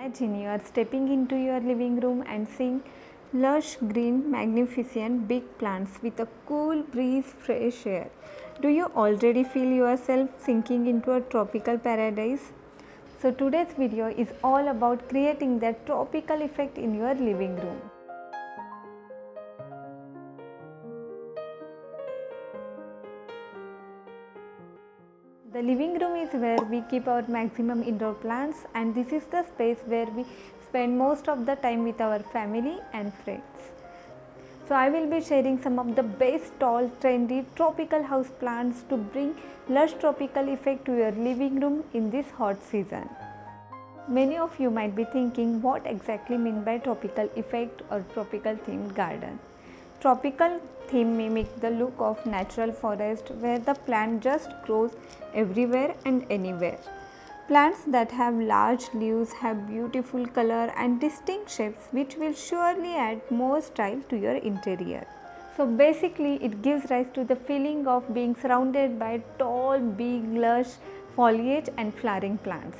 Imagine you are stepping into your living room and seeing lush green, magnificent big plants with a cool breeze, fresh air. Do you already feel yourself sinking into a tropical paradise? So today's video is all about creating that tropical effect in your living room. The living room is where we keep our maximum indoor plants, and this is the space where we spend most of the time with our family and friends. So I will be sharing some of the best tall, trendy tropical house plants to bring lush tropical effect to your living room in this hot season. Many of you might be thinking what exactly mean by tropical effect or tropical themed garden. Tropical theme mimic the look of natural forest where the plant just grows everywhere and anywhere. Plants that have large leaves have beautiful color and distinct shapes which will surely add more style to your interior. So basically it gives rise to the feeling of being surrounded by tall, big, lush foliage and flowering plants.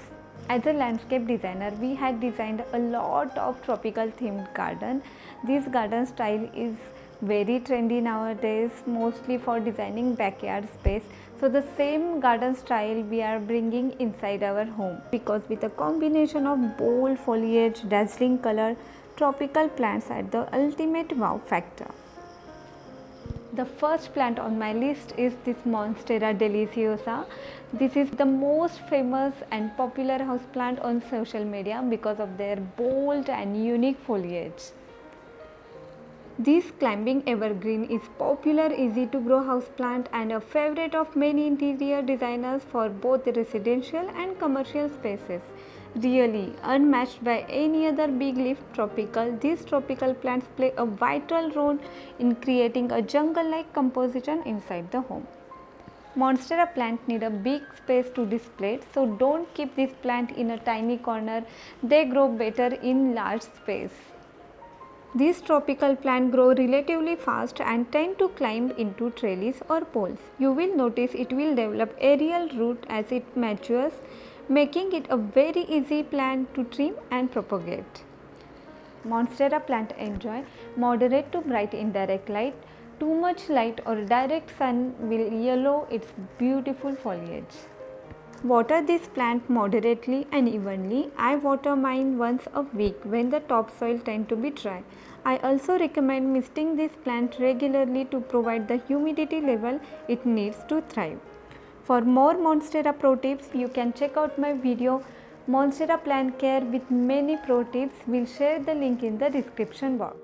As a landscape designer, we had designed a lot of tropical themed garden. This garden style is very trendy nowadays, mostly for designing backyard space. So the same garden style we are bringing inside our home, because with a combination of bold foliage, dazzling color, tropical plants add the ultimate wow factor. The first plant on my list is this Monstera deliciosa. This is the most famous and popular houseplant on social media because of their bold and unique foliage. This climbing evergreen is popular, easy to grow houseplant and a favorite of many interior designers for both residential and commercial spaces. Really unmatched by any other big leaf tropical, these tropical plants play a vital role in creating a jungle-like composition inside the home. Monstera plant need a big space to display it, so don't keep this plant in a tiny corner. They grow better in large space. These tropical plants grow relatively fast and tend to climb into trellis or poles. You will notice it will develop aerial root as it matures, making it a very easy plant to trim and propagate. Monstera plant enjoy moderate to bright indirect light. Too much light or direct sun will yellow its beautiful foliage. Water this plant moderately and evenly. I water mine once a week when the topsoil tends to be dry. I also recommend misting this plant regularly to provide the humidity level it needs to thrive. For more Monstera pro tips, you can check out my video Monstera plant care with many pro tips. We'll share the link in the description box.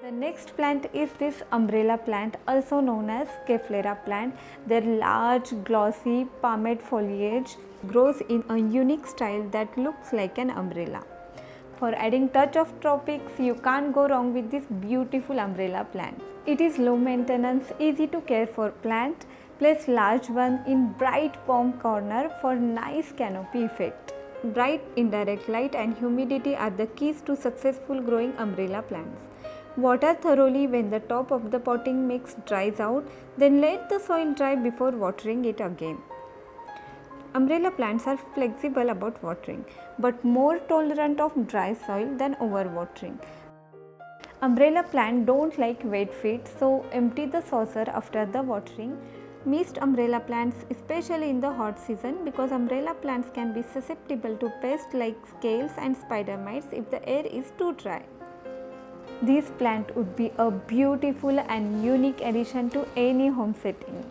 The next plant is this umbrella plant, also known as Cafelera plant. Their large, glossy, palmate foliage grows in a unique style that looks like an umbrella. For adding touch of tropics, you can't go wrong with this beautiful umbrella plant. It is low maintenance, easy to care for plant. Place large one in bright palm corner for nice canopy effect. Bright indirect light and humidity are the keys to successful growing umbrella plants. Water thoroughly when the top of the potting mix dries out, then let the soil dry before watering it again. Umbrella plants are flexible about watering, but more tolerant of dry soil than overwatering. Umbrella plants don't like wet feet, so empty the saucer after the watering. Mist umbrella plants, especially in the hot season, because umbrella plants can be susceptible to pests like scales and spider mites if the air is too dry. This plant would be a beautiful and unique addition to any home setting.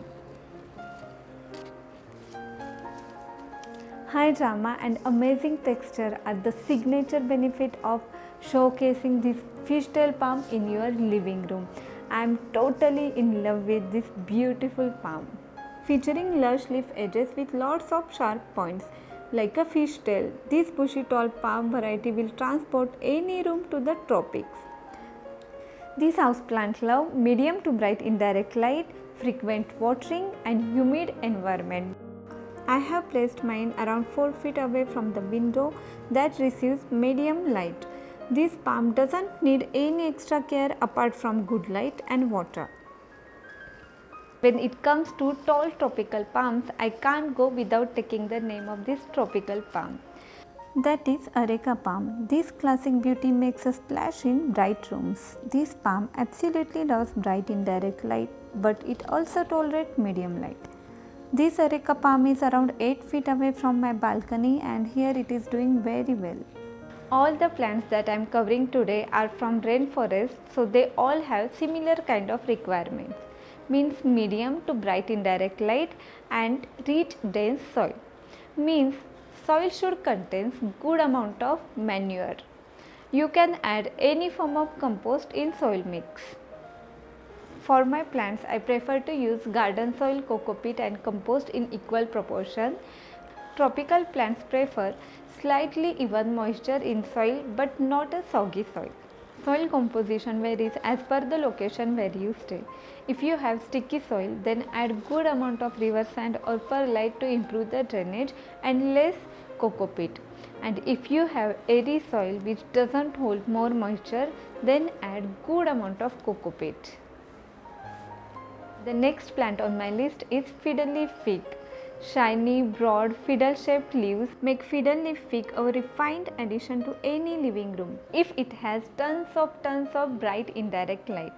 High drama and amazing texture are the signature benefit of showcasing this fishtail palm in your living room. I am totally in love with this beautiful palm. Featuring lush leaf edges with lots of sharp points like a fishtail, this bushy tall palm variety will transport any room to the tropics. These houseplants love medium to bright indirect light, frequent watering and humid environment. I have placed mine around 4 feet away from the window that receives medium light. This palm doesn't need any extra care apart from good light and water. When it comes to tall tropical palms, I can't go without taking the name of this tropical palm. That is Areca palm. This classic beauty makes a splash in bright rooms. This palm absolutely loves bright indirect light, but it also tolerates medium light. This Areca palm is around 8 feet away from my balcony, and here it is doing very well. All the plants that I am covering today are from rainforest, so they all have similar kind of requirements. Means medium to bright indirect light and rich dense soil. Means soil should contain good amount of manure. You can add any form of compost in soil mix. For my plants, I prefer to use garden soil, coco peat and compost in equal proportion. Tropical plants prefer slightly even moisture in soil but not a soggy soil. Soil composition varies as per the location where you stay. If you have sticky soil, then add good amount of river sand or perlite to improve the drainage and less coco peat. And if you have airy soil which doesn't hold more moisture, then add good amount of coco peat. The next plant on my list is fiddle leaf fig. Shiny, broad, fiddle-shaped leaves make fiddle leaf fig a refined addition to any living room if it has tons of bright indirect light.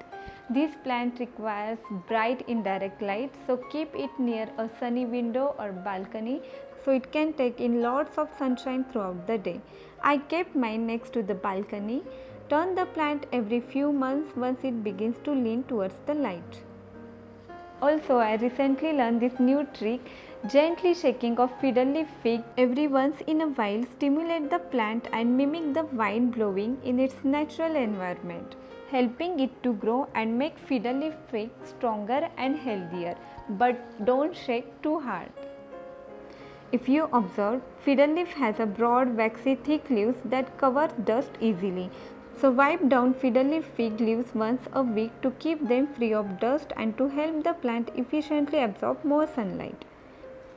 This plant requires bright indirect light, so keep it near a sunny window or balcony so it can take in lots of sunshine throughout the day. I kept mine next to the balcony. Turn the plant every few months once it begins to lean towards the light. Also, I recently learned this new trick. Gently shaking of fiddle leaf fig every once in a while stimulate the plant and mimic the wind blowing in its natural environment, helping it to grow and make fiddle leaf fig stronger and healthier. But don't shake too hard. If you observe, fiddle leaf has a broad, waxy, thick leaves that cover dust easily. So wipe down fiddle leaf fig leaves once a week to keep them free of dust and to help the plant efficiently absorb more sunlight.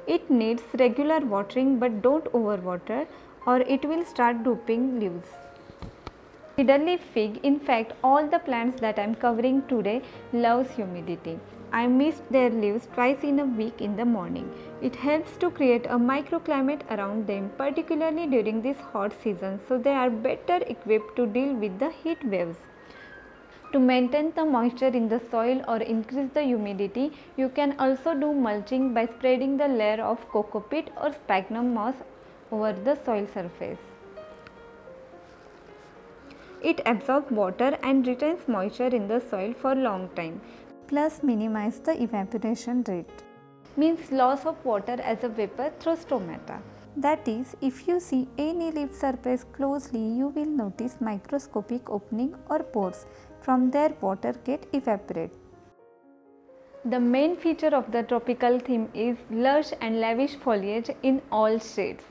It needs regular watering, but don't overwater or it will start drooping leaves. Fiddle leaf fig, in fact all the plants that I am covering today loves humidity. I mist their leaves twice in a week in the morning. It helps to create a microclimate around them, particularly during this hot season, so they are better equipped to deal with the heat waves. To maintain the moisture in the soil or increase the humidity, you can also do mulching by spreading the layer of coco peat or sphagnum moss over the soil surface. It absorbs water and retains moisture in the soil for a long time, plus minimize the evaporation rate. Means loss of water as a vapor through stomata. That is, if you see any leaf surface closely, you will notice microscopic opening or pores. From there, water get evaporate. The main feature of the tropical theme is lush and lavish foliage in all shades.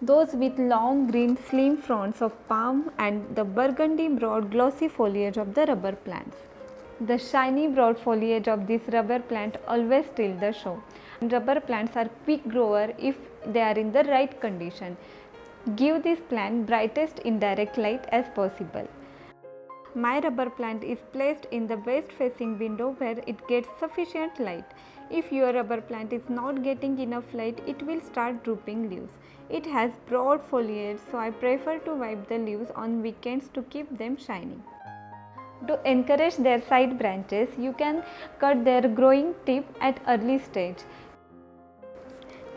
Those with long green slim fronds of palm and the burgundy broad glossy foliage of the rubber plants. The shiny broad foliage of this rubber plant always steal the show. Rubber plants are quick grower if they are in the right condition. Give this plant brightest indirect light as possible. My rubber plant is placed in the west facing window where it gets sufficient light. If your rubber plant is not getting enough light, it will start drooping leaves. It has broad foliage, so I prefer to wipe the leaves on weekends to keep them shining. To encourage their side branches, you can cut their growing tip at early stage.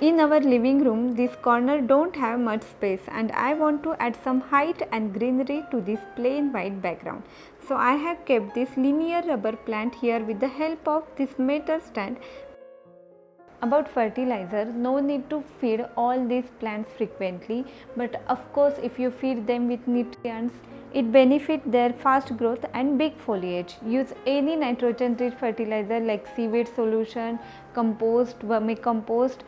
In our living room, this corner don't have much space and I want to add some height and greenery to this plain white background. So I have kept this linear rubber plant here with the help of this metal stand. About fertilizer, no need to feed all these plants frequently, but of course if you feed them with nutrients, it benefits their fast growth and big foliage. Use any nitrogen rich fertilizer like seaweed solution, compost, vermicompost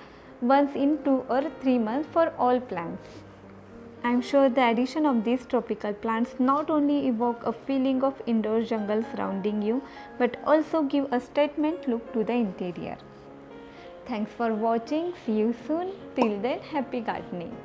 once in 2 or 3 months for all plants. I am sure the addition of these tropical plants not only evoke a feeling of indoor jungle surrounding you, but also give a statement look to the interior. Thanks for watching. See you soon. Till then, happy gardening.